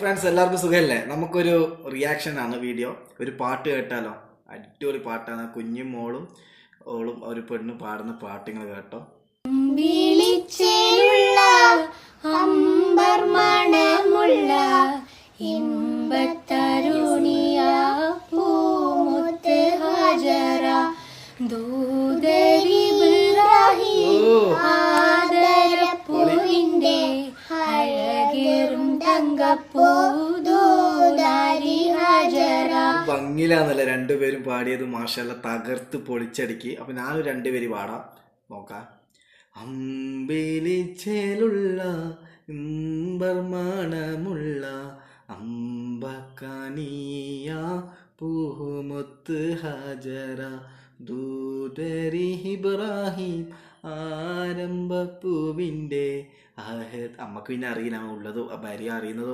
Friends എല്ലാവർക്കും സുഖമല്ലേ? നമുക്കൊരു റിയാക്ഷൻ ആണ് വീഡിയോ. ഒരു പാട്ട് കേട്ടാലോ? അടിപൊളി പാട്ടാണ്. കുഞ്ഞും മോളും ഒരു പെണ്ണ് പാടുന്ന പാട്ടുകൾ കേട്ടോ. വിളിച്ചേലുള്ള അമ്പർ മണമുള്ള ഇമ്പത്തരുണിയ പൂമുത്ത് ഹജറ ദൂതരി ഇബ്രാഹിം ആദരപ്പൂവിന്റെ അഴകേറും തങ്കപ്പൂദൂതാരി ഹജറ. ഭംഗിയിലാന്നല്ലേ രണ്ടുപേരും പാടിയത്. മാഷല്ല തകർത്ത് പൊളിച്ചടുക്കി. അപ്പൊ ഞാനൊരു രണ്ടുപേര് പാടാം, നോക്കാം. അമ്പിളിച്ചേലുള്ള ഇമ്പർമണമുള്ള അമ്പക്കനിയ പൂമുത്ത് ഹജറ ദൂതരി ഇബ്രാഹിം ആരംഭപ്പൂവിൻ്റെ അമ്മക്ക് പിന്നെ അറിയില്ല, ഉള്ളത് വരി അറിയുന്നത്